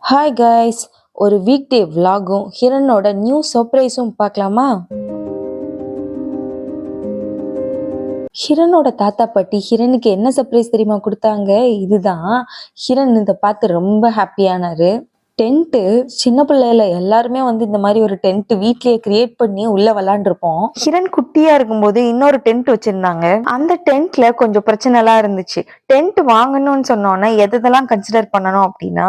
Hi guys, ஒரு week day விலாகும் ஹிரனோட new சர்ப்ரைஸும் பார்க்கலாமா? ஹிரனோட தாத்தா பாட்டி ஹிரனுக்கு என்ன சர்ப்ரைஸ் தெரியுமா கொடுத்தாங்க? இதுதான். ஹிரன் இதை பார்த்து ரொம்ப ஹாப்பியானாரு. டென்ட்டு சின்ன பிள்ளையில எல்லாருமே இந்த மாதிரி ஒரு டென்ட் வீட்லயே கிரியேட் பண்ணி உள்ள விளாண்டுருப்போம். ஹிரண் குட்டியா இருக்கும்போது இன்னொரு டென்ட் வச்சிருந்தாங்க. அந்த டென்ட்ல கொஞ்சம் பிரச்சனை எல்லாம் இருந்துச்சு. டென்ட் வாங்கணும்னு சொன்னோன்னா எதெல்லாம் கன்சிடர் பண்ணணும் அப்படின்னா,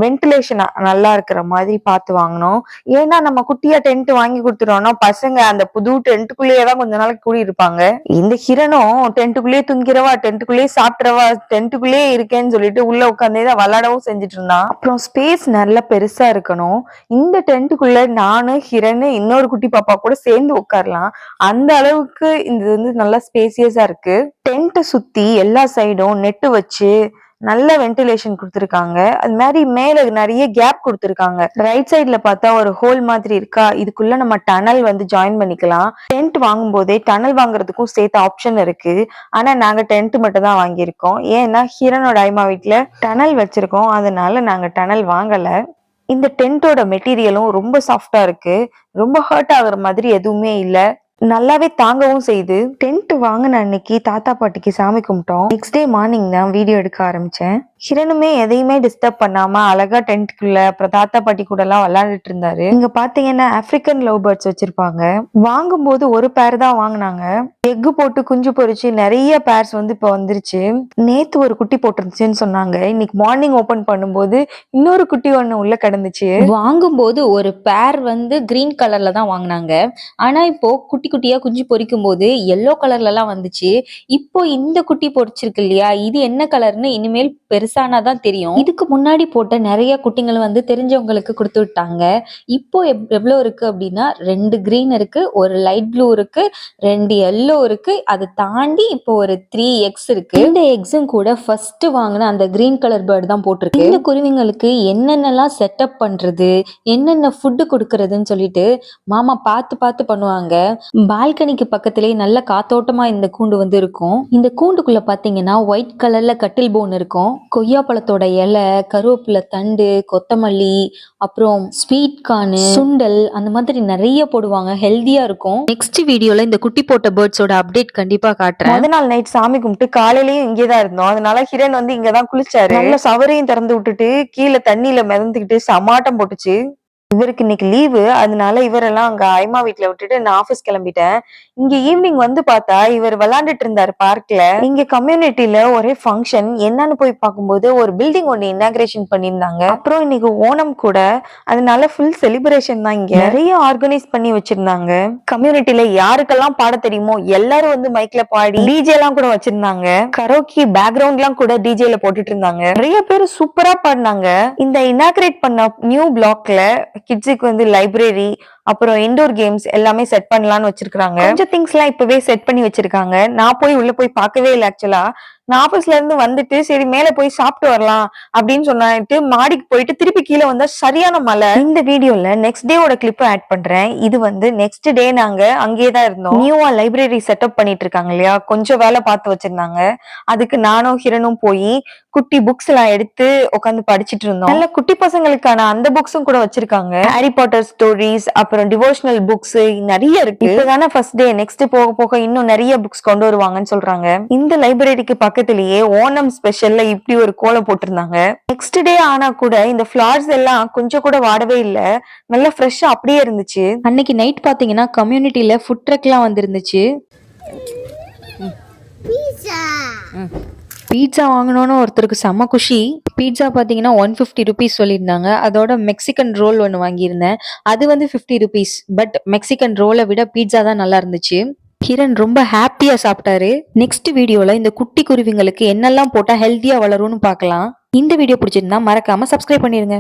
வென்டிலேஷன் நல்லா இருக்கிற மாதிரி பார்த்து வாங்கணும். ஏன்னா நம்ம குட்டியா டென்ட் வாங்கி கொடுத்துட்டோம்னா பசங்க அந்த புது டென்ட்டுக்குள்ளேயே தான் கொஞ்ச நாளைக்கு கூடி இருப்பாங்க. இந்த ஹிரனும் டென்ட்டுக்குள்ளேயே துங்கிறவா, டென்ட்டுக்குள்ளேயே சாப்பிட்றவா, டென்ட்டுக்குள்ளேயே இருக்கேன்னு சொல்லிட்டு உள்ள உட்காந்தே விளையாடவும் செஞ்சுட்டு இருந்தான். அப்புறம் ஸ்பேஸ் நல்லா பெருசா இருக்கணும். இந்த டென்ட்டுக்குள்ள நானு ஹிரனு இன்னொரு குட்டி பாப்பா கூட சேர்ந்து உட்காரலாம். அந்த அளவுக்கு இது நல்லா ஸ்பேசியஸா இருக்கு. டென்ட்டை சுத்தி எல்லா சைடும் நெட்டு வச்சு நல்ல வென்டிலேஷன் கொடுத்துருக்காங்க. அது மாதிரி மேல நிறைய கேப் கொடுத்துருக்காங்க. ரைட் சைட்ல பார்த்தா ஒரு ஹோல் மாதிரி இருக்கா, இதுக்குள்ள நம்ம டனல் ஜாயின் பண்ணிக்கலாம். டென்ட் வாங்கும் போதே டனல் வாங்குறதுக்கும் சேர்த்து ஆப்ஷன் இருக்கு. ஆனா நாங்க டென்ட் மட்டும் தான் வாங்கியிருக்கோம். ஏன்னா ஹிரனோட ஐமா வீட்டுல டனல் வச்சிருக்கோம், அதனால நாங்க டனல் வாங்கல. இந்த டென்ட்டோட மெட்டீரியலும் ரொம்ப சாஃப்டா இருக்கு. ரொம்ப ஹர்ட் ஆகுற மாதிரி எதுவுமே இல்ல. நல்லாவே தாங்கவும் செய்யுது. டென்ட் வாங்கின அன்னைக்கு தாத்தா பாட்டிக்கு சாமி கும்பிட்டோம். நெக்ஸ்ட் டே மார்னிங் தான் வீடியோ எடுக்க ஆரம்பிச்சேன். ஹிரனுமே எதையுமே டிஸ்டர்ப் பண்ணாம அழகா டென்ட்குள்ள அப்புறம் தாத்தா பாட்டி கூட எல்லாம் விளையாண்டுட்டு இருந்தாரு. இங்க பாத்தீங்கன்னா ஆப்பிரிக்கன் லவ் பேர்ட்ஸ் வச்சிருப்பாங்க. வாங்கும் போது ஒரு பேர் தான் வாங்கினாங்க. எக்கு போட்டு குஞ்சு பொறிச்சு நிறைய பேர்ஸ் இப்ப வந்துருச்சு. நேத்து ஒரு குட்டி போட்டுருந்துச்சுன்னு சொன்னாங்க. இன்னைக்கு மார்னிங் ஓபன் பண்ணும்போது இன்னொரு குட்டி ஒண்ணு உள்ள கிடந்துச்சு. வாங்கும் போது ஒரு பேர் கிரீன் கலர்ல தான் வாங்கினாங்க. ஆனா இப்போ குட்டி குட்டியா குஞ்சு பொரிக்கும் போது எல்லோ கலர்ல எல்லாம் வந்துச்சு. இப்போ இந்த குட்டி பொரிச்சிருக்கு இல்லையா, இது என்ன கலர்னு இனிமேல் பெருசானாதான் தெரியும். இதுக்கு முன்னாடி போட்ட நிறைய குட்டிகள் தெரிஞ்சவங்களுக்கு கொடுத்து விட்டாங்க. இப்போ எவ்வளவு இருக்கு அப்படின்னா 2 கிரீன் இருக்கு, ஒரு லைட் ப்ளூ இருக்கு, 2 எல்லோ இருக்கு. அதை தாண்டி இப்போ ஒரு 3 எக்ஸ் இருக்கு. இந்த எக்ஸும் கூட ஃபர்ஸ்ட் வாங்கின அந்த கிரீன் கலர் பேர்டு தான் போட்டிருக்கு. இந்த குருவிங்களுக்கு என்னென்னலாம் செட்டப் பண்றது, என்னென்ன ஃபுட்டு கொடுக்கறதுன்னு சொல்லிட்டு மாமா பார்த்து பார்த்து பண்ணுவாங்க. பால்கனிக்கு பக்கத்திலேயே நல்ல காத்தோட்டமா இந்த கூண்டு இருக்கும். இந்த கூண்டுக்குள்ள பாத்தீங்கன்னா ஒயிட் கலர்ல கட்டில் போன் இருக்கும். கொய்யா பழத்தோட இலை, கருவேப்பிலை தண்டு, கொத்தமல்லி, அப்புறம் ஸ்வீட் கார்னு, சுண்டல், அந்த மாதிரி நிறைய போடுவாங்க. ஹெல்தியா இருக்கும். நெக்ஸ்ட் வீடியோல இந்த குட்டி போட்ட பேர்ட்ஸோட அப்டேட் கண்டிப்பா காட்டுறேன். முதல் நாள் நைட் சாமி கும்பிட்டு காலையிலயும் இங்கேதான் இருந்தோம். அதனால ஹிரன் இங்கதான் குளிச்சாரு. நல்ல சவரையும் திறந்து விட்டுட்டு கீழே தண்ணியில மிதந்துக்கிட்டு சமாட்டம் போட்டுச்சு. இவருக்கு இன்னைக்கு லீவு, அதனால இவரெல்லாம் அங்க ஐமா வீட்டுல விட்டுட்டு நான் ஆபீஸ் கிளம்பிட்டேன். இங்க ஈவினிங் பார்த்தா இவர் விளையாண்டுட்டு இருந்தாரு பார்க்ல. இங்க கம்யூனிட்டில ஒரே ஃபங்க்ஷன். என்னன்னு போய் பார்க்கும்போது ஒரு பில்டிங் ஒண்ணு இனாகிரேஷன் பண்ணியிருந்தாங்க. அப்புறம் இன்னைக்கு ஓணம் கூட, அதனால ஃபுல் செலிப்ரேஷன் தான். இங்க நிறைய ஆர்கனைஸ் பண்ணி வச்சிருந்தாங்க. கம்யூனிட்டில யாருக்கெல்லாம் பாட தெரியுமோ எல்லாரும் மைக்ல பாடி டிஜே எல்லாம் கூட வச்சிருந்தாங்க. கரோக்கி பேக்ரவுண்ட் எல்லாம் கூட டிஜேல போட்டுட்டு இருந்தாங்க. நிறைய பேர் சூப்பரா பாடினாங்க. இந்த இனாகிரேட் பண்ண நியூ பிளாக்ல கிட்ஸுக்கு லைப்ரரி, அப்புறம் இன்டோர் கேம்ஸ் எல்லாமே செட் பண்ணலாம்னு வச்சிருக்காங்க. கொஞ்சம் திங்ஸ் எல்லாம் இப்பவே செட் பண்ணி வச்சிருக்காங்க. நான் உள்ள போய் பார்க்கவே இல்லை. ஆக்சுவலா நான் ஆபீஸ்ல இருந்து வந்துட்டு சரி மேல போய் சாப்பிட்டு வரலாம் அப்படின்னு சொன்னாட்டு மாடிக்கு போயிட்டு திருப்பி கீழே வந்தா சரியான மழை. இந்த வீடியோல நெக்ஸ்ட் டேவோட கிளிப் ஆட் பண்றேன். இது நெக்ஸ்ட் டே நாங்க அங்கேயேதான் இருந்தோம். நியூவா லைப்ரரி செட்டப் பண்ணிட்டு இருக்காங்க இல்லையா, கொஞ்சம் வேலை பார்த்து வச்சிருந்தாங்க. அதுக்கு நானும் ஹிரனும் போய் குட்டி புக்ஸ் எல்லாம் எடுத்து உட்காந்து படிச்சுட்டு இருந்தோம். நல்ல குட்டி பசங்களுக்கான அந்த புக்ஸும் கூட வச்சிருக்காங்க. ஹாரி பாட்டர் ஸ்டோரிஸ், அப்புறம் டிவோஷனல் புக்ஸ் நிறைய இருக்கு. இப்பதானே ஃபர்ஸ்ட் டே, நெக்ஸ்ட் போக போக இன்னும் நிறைய புக்ஸ் கொண்டு வருவாங்கன்னு சொல்றாங்க. இந்த லைப்ரரிக்கு பக்கத்திலேயே ஓணம் ஸ்பெஷல்ல இப்படி ஒரு கோலம் போட்டிருந்தாங்க. நெக்ஸ்ட் டே ஆனா கூட இந்த ஃபிளவர்ஸ் எல்லாம் கொஞ்சம் கூட வாடவே இல்ல, நல்லா ஃப்ரெஷ்ஷா அப்படியே இருந்துச்சு. அன்னைக்கு நைட் பாத்தீங்கன்னா கம்யூனிட்டில ஃபுட் ட்ரக் எல்லாம் வந்துருந்துச்சு. பீட்சா வாங்கணும்னு ஒருத்தருக்கு செம்ம குஷி. பீட்சா பார்த்தீங்கன்னா 150 ருபீஸ் சொல்லியிருந்தாங்க. அதோட மெக்சிகன் ரோல் ஒன்று வாங்கியிருந்தேன். அது 50 ருபீஸ். பட் மெக்சிகன் ரோலை விட பீட்சா தான் நல்லா இருந்துச்சு. கிரண் ரொம்ப ஹாப்பியா சாப்பிட்டாரு. நெக்ஸ்ட் வீடியோல இந்த குட்டி குருவிங்களுக்கு என்னெல்லாம் போட்டா ஹெல்த்தியா வளரும்னு பார்க்கலாம். இந்த வீடியோ பிடிச்சிருந்தா மறக்காம சப்ஸ்கிரைப் பண்ணிருங்க.